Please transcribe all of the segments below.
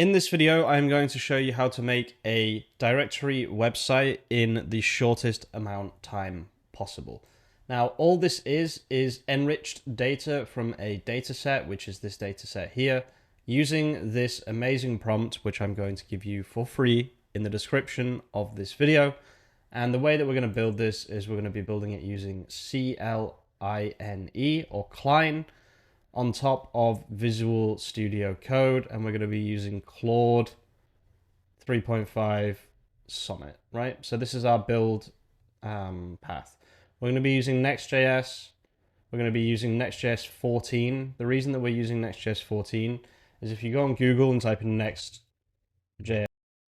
In this video, I'm going to show you how to make a directory website in the shortest amount of time possible. Now, all this is enriched data from a data set, which is this data set here, using this amazing prompt, which I'm going to give you for free in the description of this video. And the way that we're going to build this is we're going to be building it using CLINE or CLINE on top of Visual Studio Code, and we're going to be using Claude 3.5 Sonnet, right? So this is our build path. We're going to be using Next.js. We're going to be using Next.js 14. The reason that we're using Next.js 14 is if you go on Google and type in Next.js,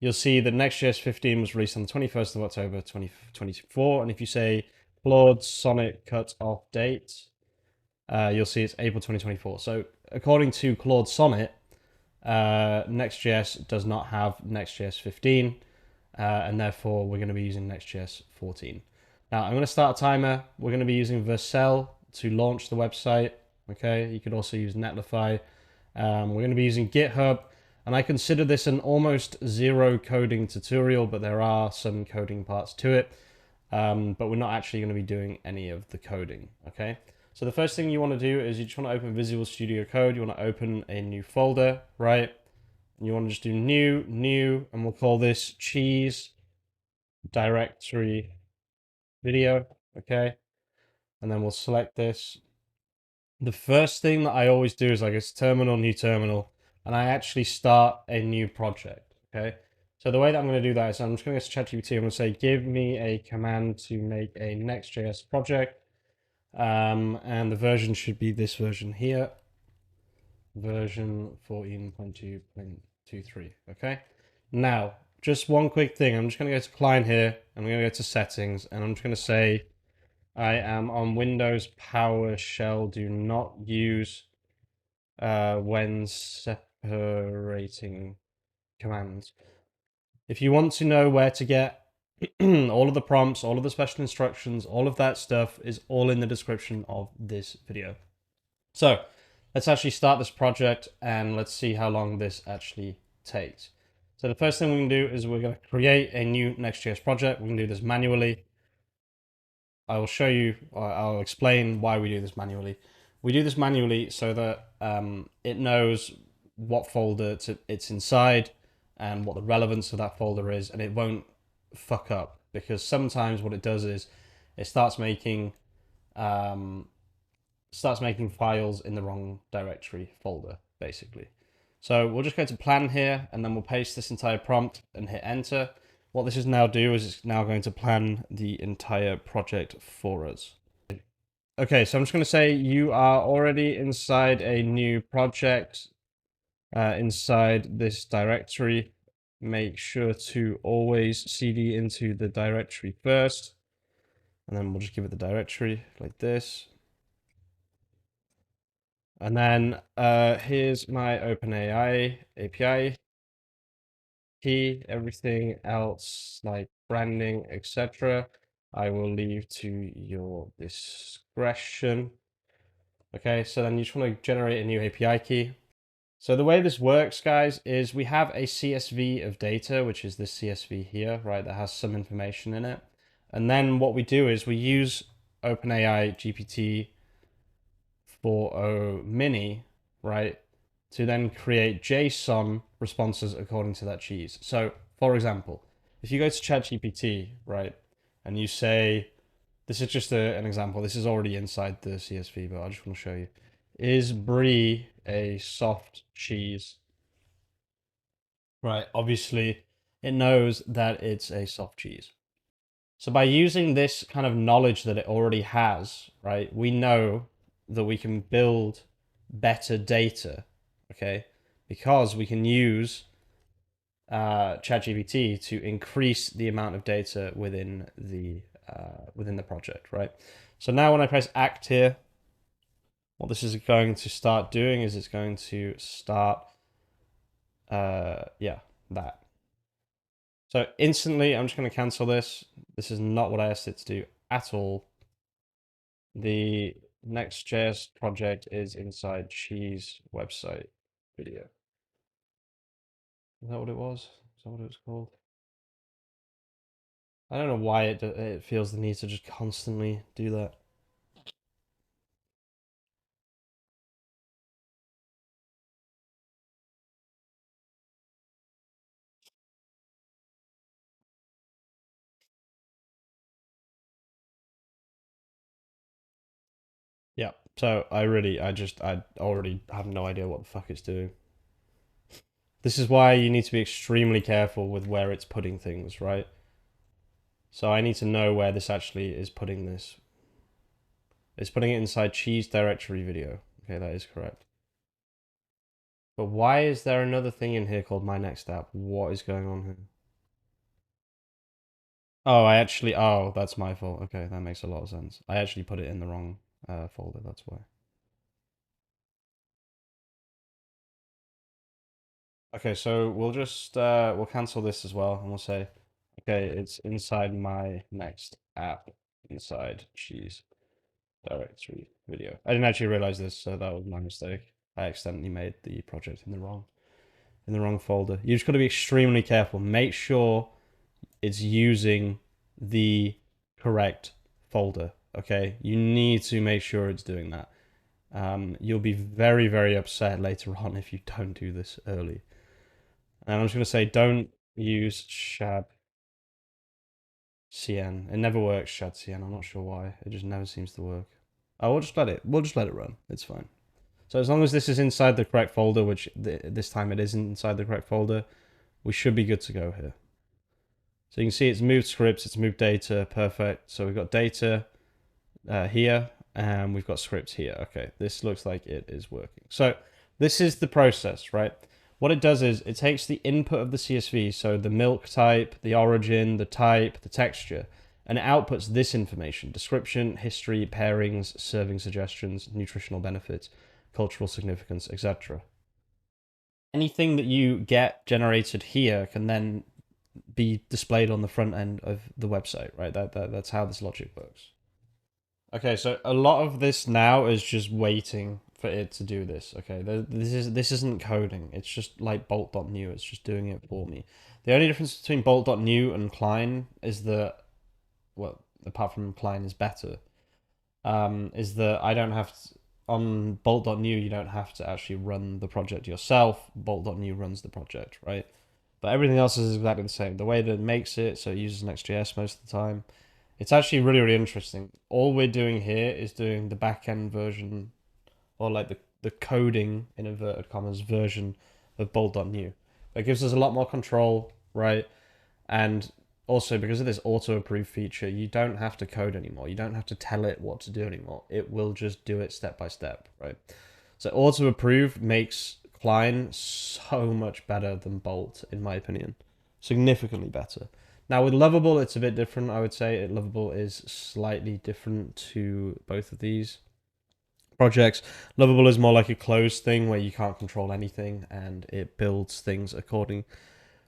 you'll see that Next.js 15 was released on the 21st of October 2024. And if you say Claude Sonnet cutoff date, you'll see it's April 2024. So according to Claude Sonnet, Next.js does not have Next.js 15, and therefore we're going to be using Next.js 14. Now I'm going to start a timer. We're going to be using Vercel to launch the website. Okay, you could also use Netlify. We're going to be using GitHub, and I consider this an almost zero coding tutorial, but there are some coding parts to it. But we're not actually going to be doing any of the coding. Okay. So the first thing you want to do is you just want to open Visual Studio Code. You want to open a new folder, right? And you want to just do new, and we'll call this cheese directory video, okay? And then we'll select this. The first thing that I always do is I go to terminal, new terminal, and I actually start a new project, okay? So the way that I'm going to do that is I'm just going to go to ChatGPT. I'm going to say, give me a command to make a Next.js project. And the version should be this version here, version 14.2.23. Okay. Now, just one quick thing. I'm just going to go to CLINE here. I'm going to go to settings, and I'm just going to say I am on Windows PowerShell. Do not use when separating commands. If you want to know where to get all of the prompts, all of the special instructions, all of that stuff is all in the description of this video. So let's actually start this project and let's see how long this actually takes. So the first thing we can do is we're going to create a new Next.js project. We can do this manually. I will show you, or I'll explain why we do this manually. We do this manually so that it knows what folder it's inside and what the relevance of that folder is, and it won't fuck up, because sometimes what it does is it starts making files in the wrong directory folder, basically. So we'll just go to plan here, and then we'll paste this entire prompt and hit enter. What this is now do is it's now going to plan the entire project for us. Okay, so I'm just going to say you are already inside a new project inside this directory. Make sure to always cd into the directory first, and then we'll just give it the directory like this. And then here's my OpenAI API key. Everything else like branding, etc., I will leave to your discretion. Okay, so then you just want to generate a new API key. So the way this works, guys, is we have a CSV of data, which is this CSV here, right, that has some information in it. And then what we do is we use OpenAI GPT 4.0 mini, right, to then create JSON responses according to that cheese. So, for example, if you go to ChatGPT, right, and you say, this is just an example, this is already inside the CSV, but I just want to show you. Is brie a soft cheese? Right, obviously it knows that it's a soft cheese. So by using this kind of knowledge that it already has, right, we know that we can build better data, okay, because we can use ChatGPT to increase the amount of data within the project, right? So now when I press act here, what this is going to start doing is it's going to start, yeah, that. So instantly, I'm just going to cancel this. This is not what I asked it to do at all. The Next.js project is inside cheese website video. Is that what it was? Is that what it was called? I don't know why it feels the need to just constantly do that. Yeah. So I already have no idea what the fuck it's doing. This is why you need to be extremely careful with where it's putting things, right? So I need to know where this actually is putting this. It's putting it inside cheese directory video. Okay, that is correct. But why is there another thing in here called my next app? What is going on here? Oh, that's my fault. Okay, that makes a lot of sense. I actually put it in the wrong folder, that's why. Okay, so we'll cancel this as well, and we'll say, okay, it's inside my next app, inside cheese directory video. I didn't actually realize this, so that was my mistake. I accidentally made the project in the wrong folder. You just got to be extremely careful. Make sure it's using the correct folder. Okay, you need to make sure it's doing that. You'll be very, very upset later on if you don't do this early. And I'm just gonna say, don't use shad cn. It never works, shad cn. I'm not sure why. It just never seems to work. Oh, we'll just let it run. It's fine. So as long as this is inside the correct folder, which this time it isn't inside the correct folder, we should be good to go here. So you can see it's moved scripts, it's moved data, perfect. So we've got data here, and we've got scripts here. Okay, this looks like it is working. So this is the process, right? What it does is it takes the input of the CSV, so the milk type, the origin, the type, the texture, and it outputs this information: description, history, pairings, serving suggestions, nutritional benefits, cultural significance, etc. Anything that you get generated here can then be displayed on the front end of the website, right? That's how this logic works. Okay, so a lot of this now is just waiting for it to do this. Okay, this isn't coding. It's just like bolt.new. It's just doing it for me. The only difference between bolt.new and CLINE is that, well, apart from CLINE is better, is that I don't have to, on bolt.new you don't have to actually run the project yourself. Bolt.new runs the project, right? But everything else is exactly the same. The way that it makes it, so it uses Next.js most of the time. It's actually really, really interesting. All we're doing here is doing the backend version, or like the coding, in inverted commas, version of bolt.new. That gives us a lot more control, right? And also, because of this auto approve feature, you don't have to code anymore. You don't have to tell it what to do anymore. It will just do it step by step, right? So auto approve makes CLINE so much better than Bolt, in my opinion. Significantly better. Now with Lovable, it's a bit different, I would say. Lovable is slightly different to both of these projects. Lovable is more like a closed thing where you can't control anything and it builds things according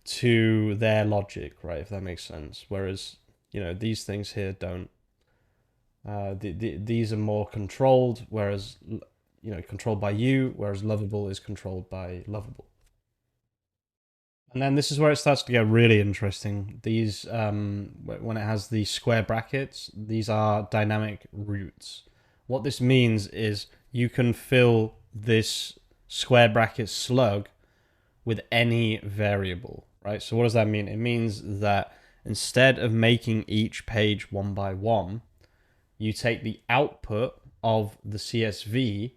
to their logic, right? If that makes sense. Whereas, these things here don't. These are more controlled, whereas, controlled by you, whereas Lovable is controlled by Lovable. And then this is where it starts to get really interesting. These, when it has the square brackets, these are dynamic roots. What this means is you can fill this square bracket slug with any variable, right? So what does that mean? It means that instead of making each page one by one, you take the output of the CSV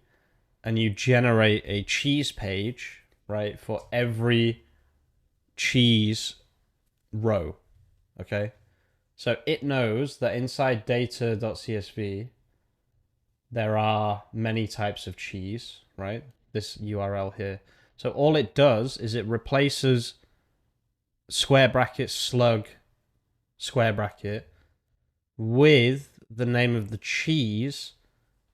and you generate a cheese page, right, for every cheese row, okay? So it knows that inside data.csv, there are many types of cheese, right? This URL here. So all it does is it replaces square bracket slug square bracket with the name of the cheese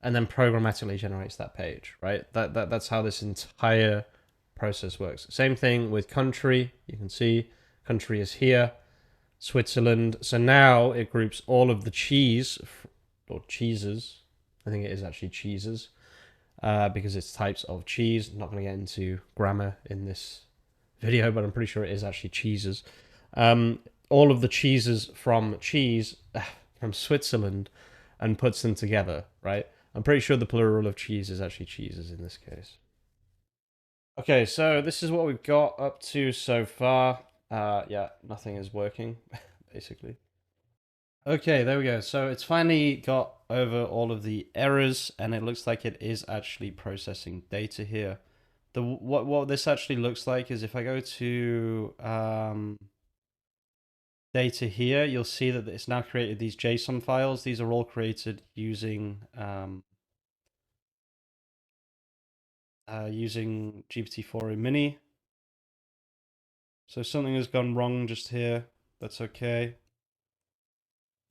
and then programmatically generates that page, right? That's how this entire process works. Same thing with country. You can see country is here, Switzerland. So now it groups all of the cheese or cheeses. I think it is actually cheeses because it's types of cheese. I'm not going to get into grammar in this video, but I'm pretty sure it is actually cheeses. All of the cheeses from from Switzerland and puts them together, right? I'm pretty sure the plural of cheese is actually cheeses in this case. Okay, so this is what we've got up to so far. Yeah, nothing is working, basically. Okay, there we go. So it's finally got over all of the errors, and it looks like it is actually processing data here. What this actually looks like is if I go to data here, you'll see that it's now created these JSON files. These are all created using using GPT-4o Mini. So something has gone wrong just here. That's okay.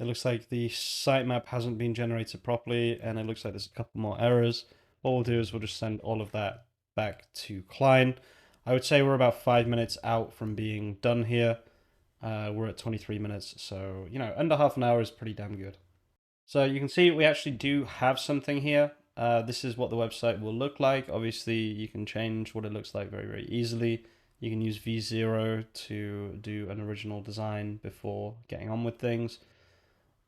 It looks like the sitemap hasn't been generated properly, and it looks like there's a couple more errors. What we'll do is we'll just send all of that back to CLINE. I would say we're about 5 minutes out from being done here. We're at 23 minutes, so, you know, under half an hour is pretty damn good. So you can see we actually do have something here. This is what the website will look like. Obviously, you can change what it looks like very, very easily. You can use V0 to do an original design before getting on with things.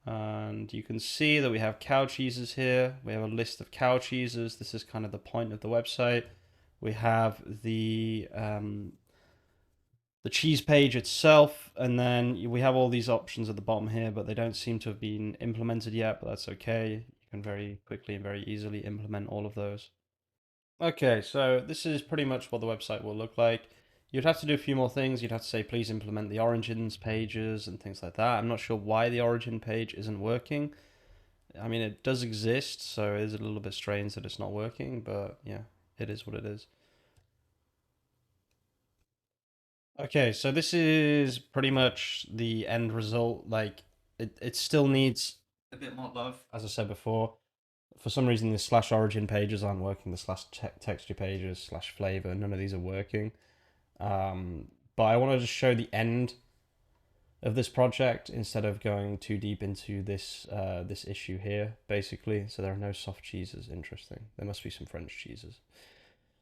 And you can see that we have cow cheeses here. We have a list of cow cheeses. This is kind of the point of the website. We have the cheese page itself, and then we have all these options at the bottom here, but they don't seem to have been implemented yet, but that's okay. You can very quickly and very easily implement all of those. Okay, so this is pretty much what the website will look like. You'd have to do a few more things. You'd have to say, please implement the origins pages and things like that. I'm not sure why the origin page isn't working. I mean, it does exist, so it is a little bit strange that it's not working, but yeah, it is what it is. Okay, so this is pretty much the end result. Like, it still needs a bit more love, as I said before. For some reason, the slash origin pages aren't working. The slash texture pages, slash flavor, none of these are working. But I want to just show the end of this project instead of going too deep into this issue here, basically. So there are no soft cheeses. Interesting. There must be some French cheeses.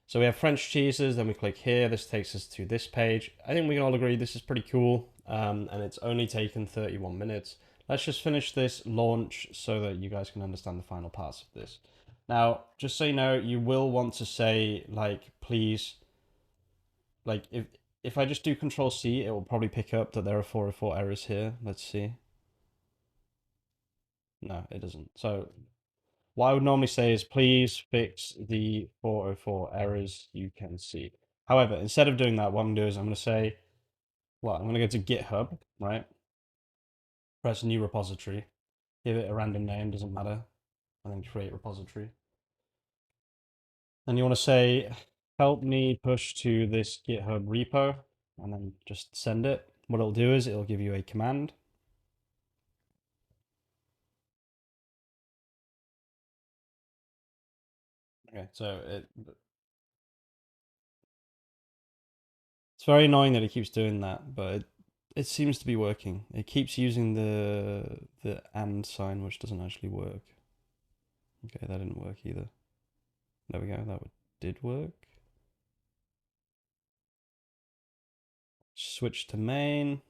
So we have French cheeses, then we click here. This takes us to this page. I think we can all agree this is pretty cool, and it's only taken 31 minutes. Let's just finish this launch so that you guys can understand the final parts of this. Now, just so you know, you will want to say, like, please, like, if I just do Control C, it will probably pick up that there are 404 errors here. Let's see. No, it doesn't. So what I would normally say is please fix the 404 errors you can see. However, instead of doing that, what I'm going to do is I'm going to say, well, I'm going to go to GitHub, right? Press new repository, give it a random name, doesn't matter, and then create repository. And you want to say, help me push to this GitHub repo, and then just send it. What it'll do is it'll give you a command. Okay, so it's very annoying that it keeps doing that, but it seems to be working. It keeps using the and sign, which doesn't actually work. Okay, that didn't work either. There we go, did work. Switch to main.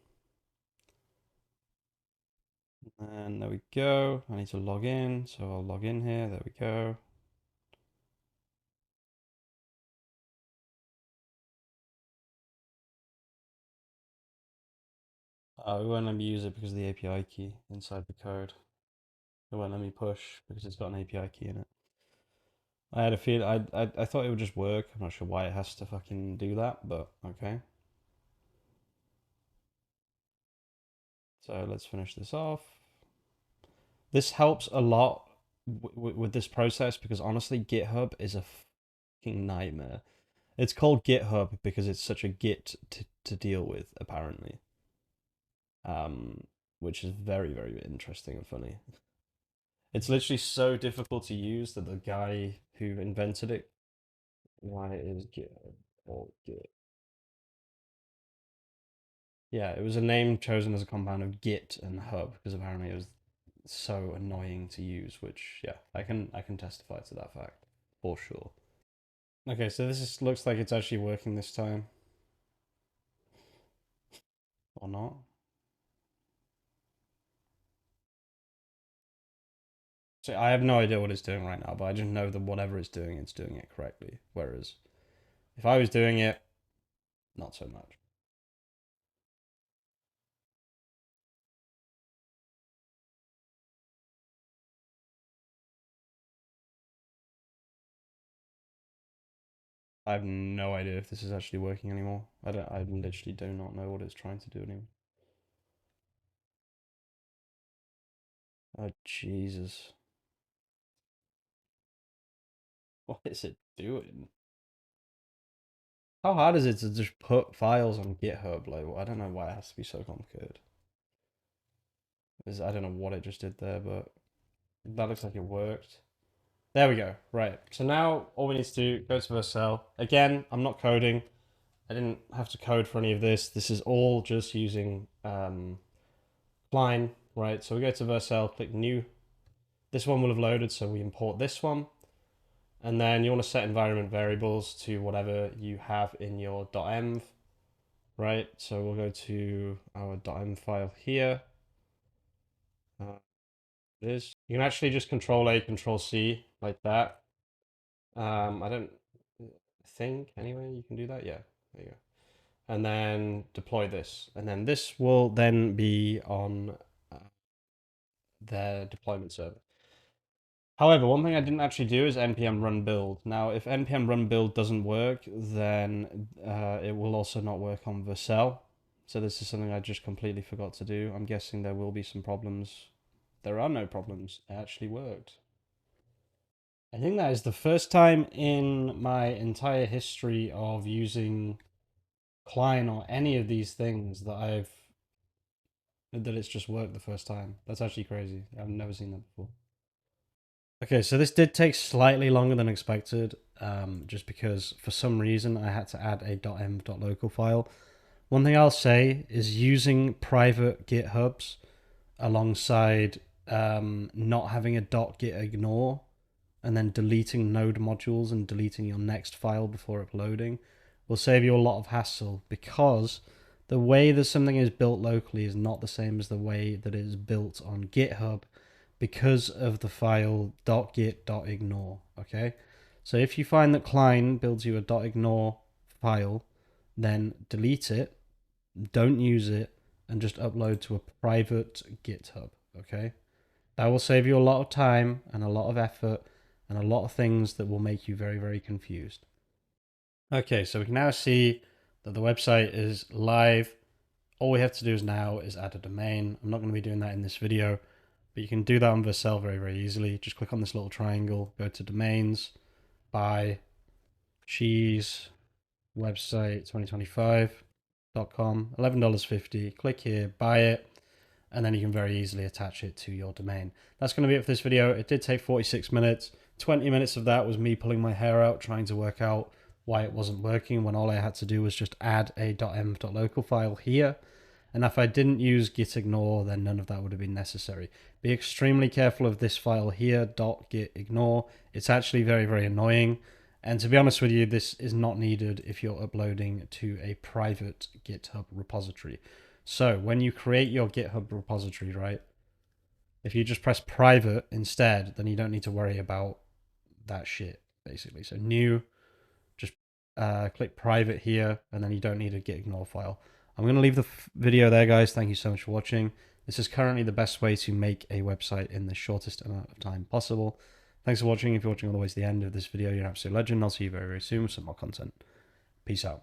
And there we go. I need to log in, so I'll log in here. There we go. It won't let me use it because of the API key inside the code. It won't let me push because it's got an API key in it. I had a feel I thought it would just work. I'm not sure why it has to fucking do that, but okay. So let's finish this off. This helps a lot with this process because honestly, GitHub is a fucking nightmare. It's called GitHub because it's such a git to deal with, apparently. Which is very, very interesting and funny. It's literally so difficult to use that the guy who invented it, why is GitHub called Git? Yeah, it was a name chosen as a compound of Git and Hub because apparently it was so annoying to use, which yeah, I can testify to that fact for sure. Okay, so looks like it's actually working this time. or not. So I have no idea what it's doing right now, but I just know that whatever it's doing it correctly. Whereas if I was doing it, not so much. I have no idea if this is actually working anymore. I literally do not know what it's trying to do anymore. Oh, Jesus. What is it doing? How hard is it to just put files on GitHub? Like, I don't know why it has to be so complicated. I don't know what it just did there, but that looks like it worked. There we go. Right. So now all we need to do, go to Vercel. Again, I'm not coding. I didn't have to code for any of this. This is all just using CLINE, right? So we go to Vercel, click new. This one will have loaded, so we import this one. And then you want to set environment variables to whatever you have in your .env, right? So we'll go to our .env file here. It is. You can actually just Control A, Control C like that. I don't think anyway you can do that. Yeah, there you go. And then deploy this, and then this will then be on their deployment server. However, one thing I didn't actually do is npm run build. Now, if npm run build doesn't work, then it will also not work on Vercel. So this is something I just completely forgot to do. I'm guessing there will be some problems. There are no problems. It actually worked. I think that is the first time in my entire history of using CLINE or any of these things that it's just worked the first time. That's actually crazy. I've never seen that before. Okay, so this did take slightly longer than expected, just because for some reason I had to add a .env.local file. One thing I'll say is using private GitHubs alongside not having a .gitignore and then deleting node modules and deleting your next file before uploading will save you a lot of hassle, because the way that something is built locally is not the same as the way that it is built on GitHub because of the file .git.ignore, okay? So if you find that CLINE builds you a .ignore file, then delete it, don't use it, and just upload to a private GitHub, okay? That will save you a lot of time and a lot of effort and a lot of things that will make you very, very confused. Okay, so we can now see that the website is live. All we have to do now is add a domain. I'm not going to be doing that in this video, but you can do that on Vercel very, very easily. Just click on this little triangle, go to domains, buy cheese website 2025.com, $11.50. Click here, buy it, and then you can very easily attach it to your domain. That's going to be it for this video. It did take 46 minutes. 20 minutes of that was me pulling my hair out trying to work out why it wasn't working when all I had to do was just add a .env.local file here. And if I didn't use gitignore, then none of that would have been necessary. Be extremely careful of this file here, .gitignore. It's actually very, very annoying. And to be honest with you, this is not needed if you're uploading to a private GitHub repository. So when you create your GitHub repository, right, if you just press private instead, then you don't need to worry about that shit, basically. So new, just click private here, and then you don't need a gitignore file. I'm going to leave the video there, guys. Thank you so much for watching. This is currently the best way to make a website in the shortest amount of time possible. Thanks for watching. If you're watching all the way to the end of this video, you're an absolute legend. I'll see you very, very soon with some more content. Peace out.